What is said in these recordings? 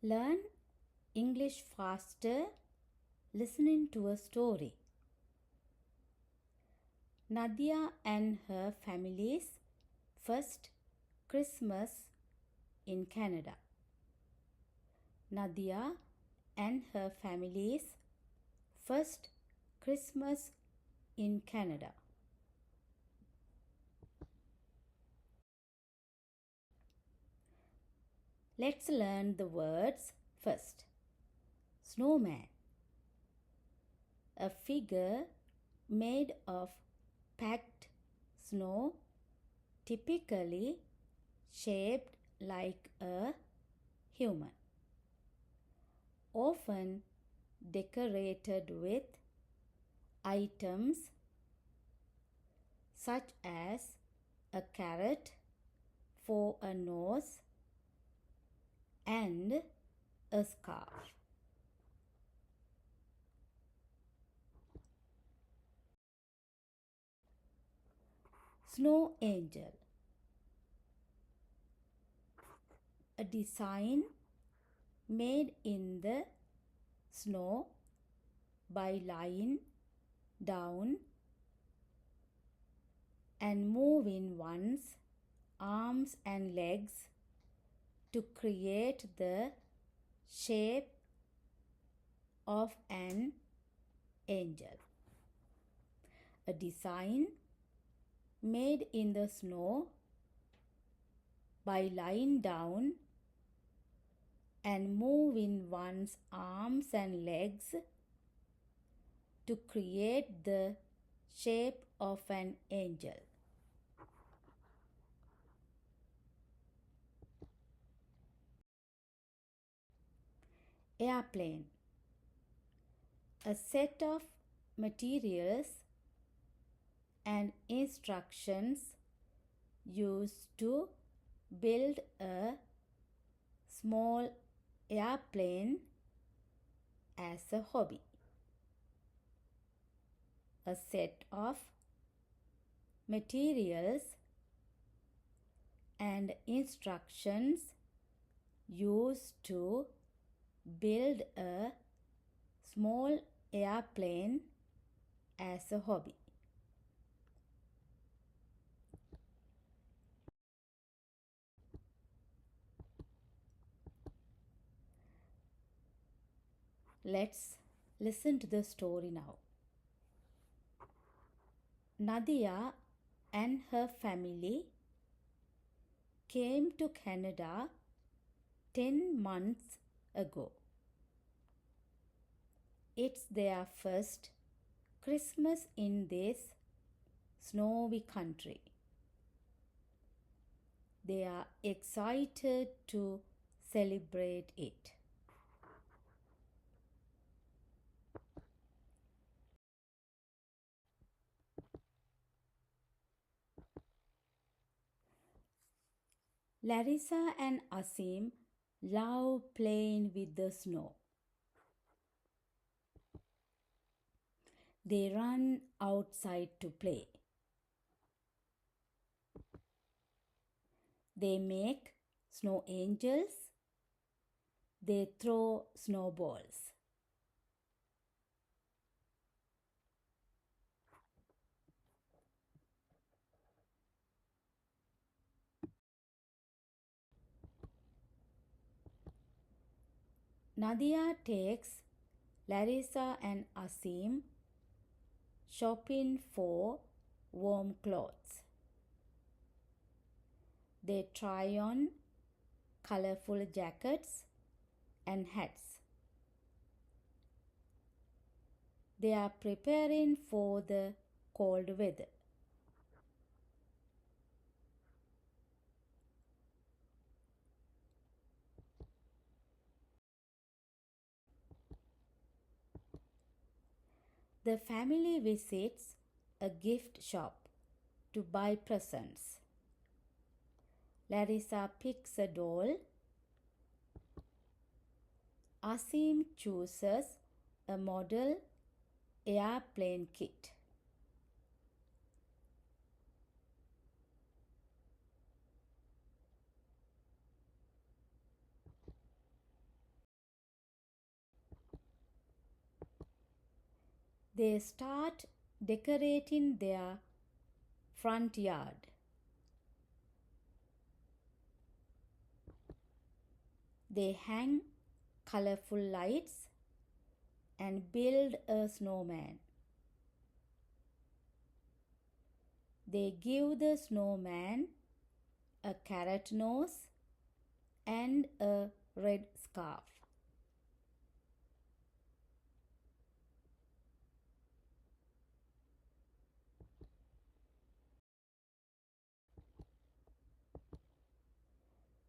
Learn English faster listening to a story. Nadiia and her family's first Christmas in Canada. Nadiia and her family's first Christmas in Canada. Let's learn the words first. Snowman. A figure made of packed snow, typically shaped like a human, often decorated with items such as a carrot for a nose and a scarf. Snow angel. A design made in the snow by lying down and moving one's arms and legs to create the shape of an angel. A design made in the snow by lying down and moving one's arms and legs to create the shape of an angel. Airplane. A set of materials and instructions used to build a small airplane as a hobby. A set of materials and instructions used to build a small airplane as a hobby. Let's listen to the story now. Nadiia and her family came to Canada 10 months ago. It's their first Christmas in this snowy country. They are excited to celebrate it. Larissa and Asim love playing with the snow. They run outside to play. They make snow angels. They throw snowballs. Nadiia takes Larissa and Asim shopping for warm clothes. They try on colorful jackets and hats. They are preparing for the cold weather. The family visits a gift shop to buy presents. Larissa picks a doll. Asim chooses a model airplane kit. They start decorating their front yard. They hang colorful lights and build a snowman. They give the snowman a carrot nose and a red scarf.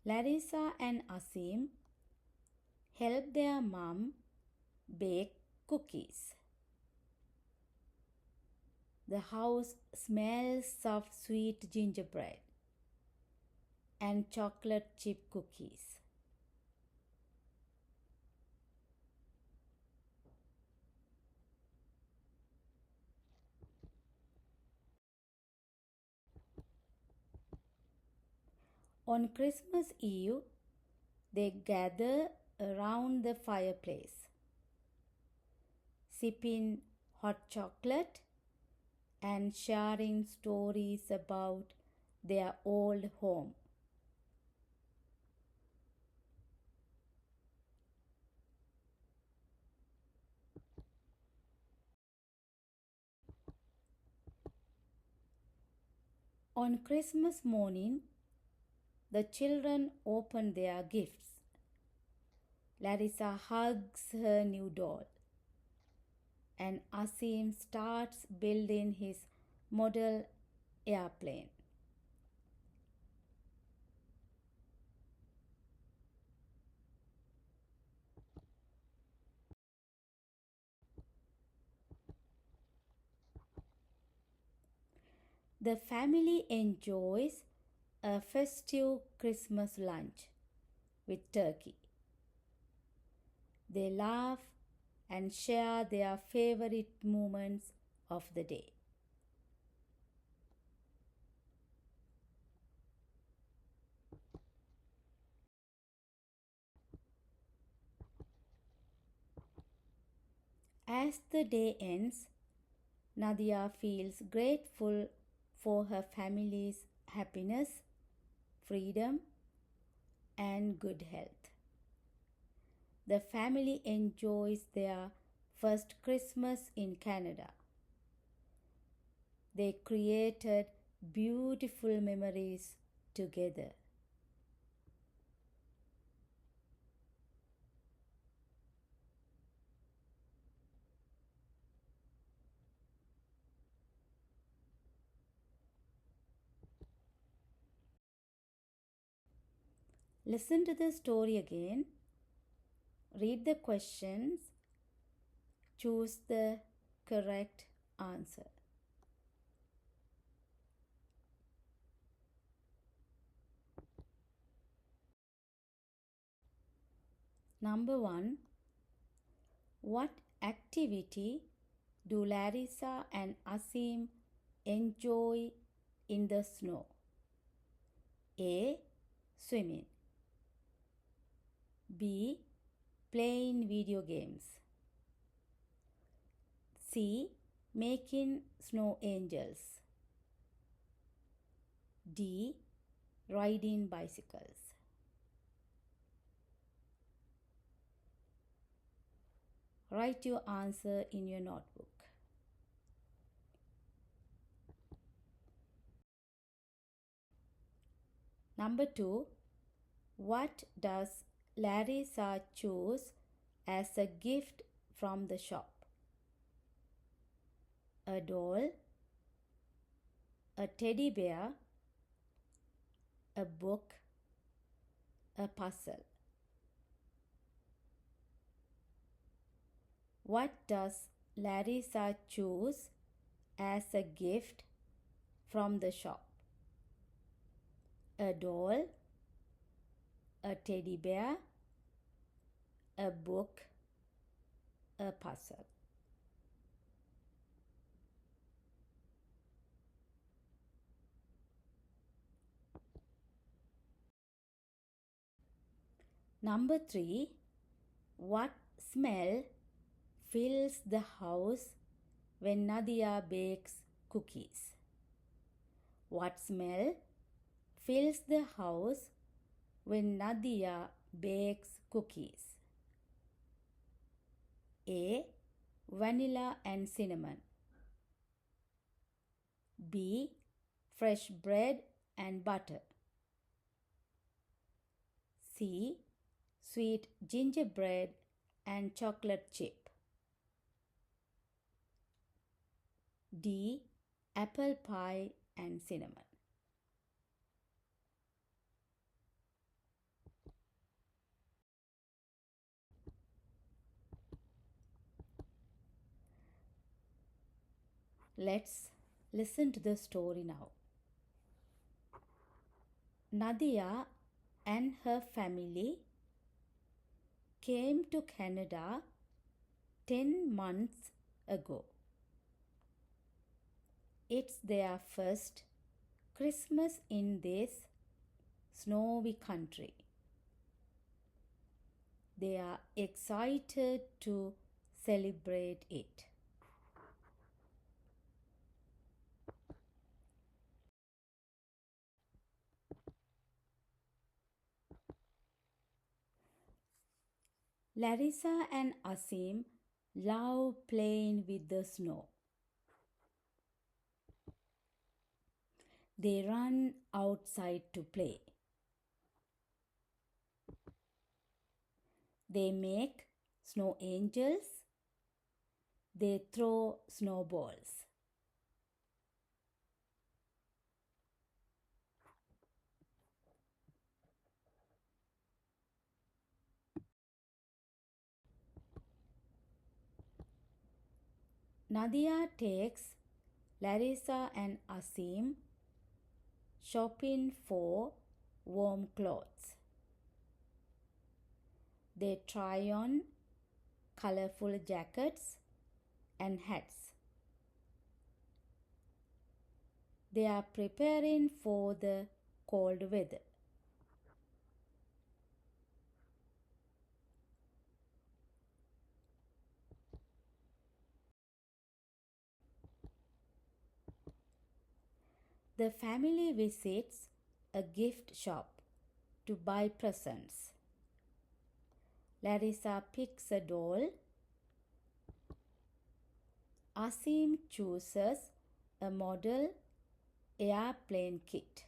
Larissa and Asim help their mom bake cookies. The house smells of sweet gingerbread and chocolate chip cookies. On Christmas Eve, they gather around the fireplace, sipping hot chocolate and sharing stories about their old home. On Christmas morning, the children open their gifts. Larissa hugs her new doll, and Asim starts building his model airplane. The family enjoys a festive Christmas lunch with turkey. They laugh and share their favorite moments of the day. As the day ends, Nadiia feels grateful for her family's happiness, freedom, and good health. The family enjoys their first Christmas in Canada. They created beautiful memories together. Listen to the story again. Read the questions. Choose the correct answer. Number 1. What activity do Larissa and Asim enjoy in the snow? A. Swimming. B. Playing video games. C. Making snow angels. D. Riding bicycles. Write your answer in your notebook. Number 2. What does Larissa choose as a gift from the shop? A doll, a teddy bear, a book, a puzzle. What does Larissa choose as a gift from the shop? A doll, a teddy bear, a book, a puzzle. Number 3. What smell fills the house when Nadiia bakes cookies? What smell fills the house when Nadiia bakes cookies? A. Vanilla and cinnamon. B. Fresh bread and butter. C. Sweet gingerbread and chocolate chip. D. Apple pie and cinnamon. Let's listen to the story now. Nadiia and her family came to Canada 10 months ago. It's their first Christmas in this snowy country. They are excited to celebrate it. Larissa and Asim love playing with the snow. They run outside to play. They make snow angels. They throw snowballs. Nadiia takes Larissa and Asim shopping for warm clothes. They try on colorful jackets and hats. They are preparing for the cold weather. The family visits a gift shop to buy presents. Larissa picks a doll. Asim chooses a model airplane kit.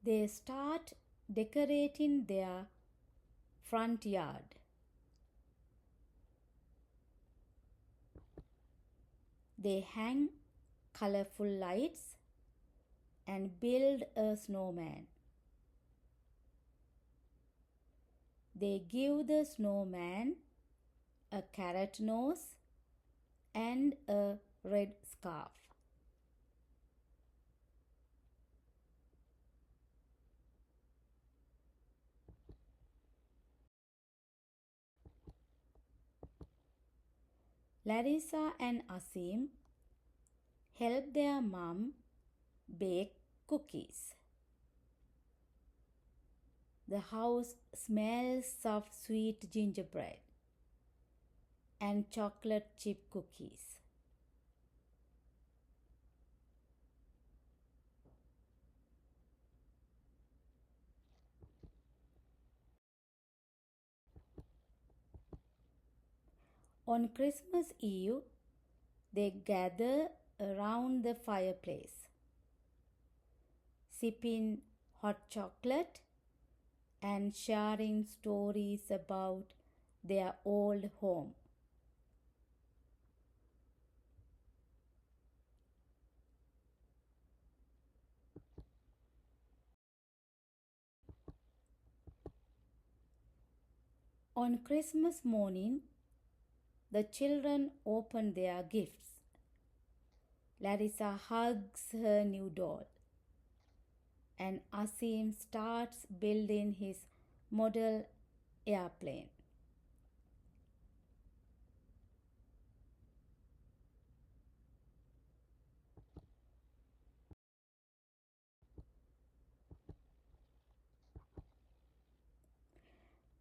They start decorating their front yard. They hang colorful lights and build a snowman. They give the snowman a carrot nose and a red scarf. Larissa and Asim help their mom bake cookies. The house smells of sweet gingerbread and chocolate chip cookies. On Christmas Eve, they gather around the fireplace, sipping hot chocolate and sharing stories about their old home. On Christmas morning, the children open their gifts. Larissa hugs her new doll, and Asim starts building his model airplane.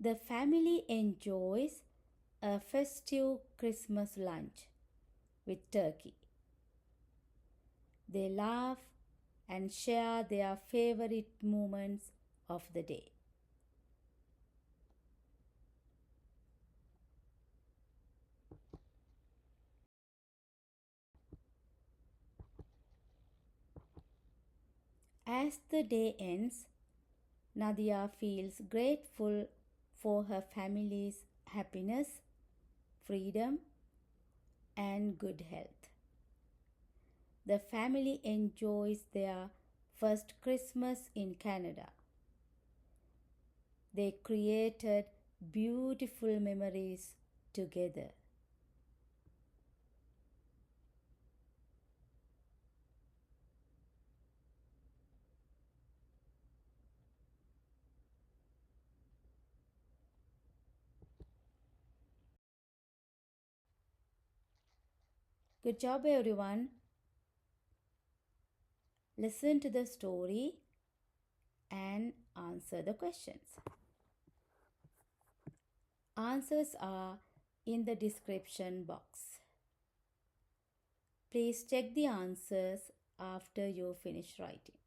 The family enjoys a festive Christmas lunch with turkey. They laugh and share their favorite moments of the day. As the day ends, Nadiia feels grateful for her family's happiness, freedom, and good health. The family enjoys their first Christmas in Canada. They created beautiful memories together. Good job, everyone. Listen to the story and answer the questions. Answers are in the description box. Please check the answers after you finish writing.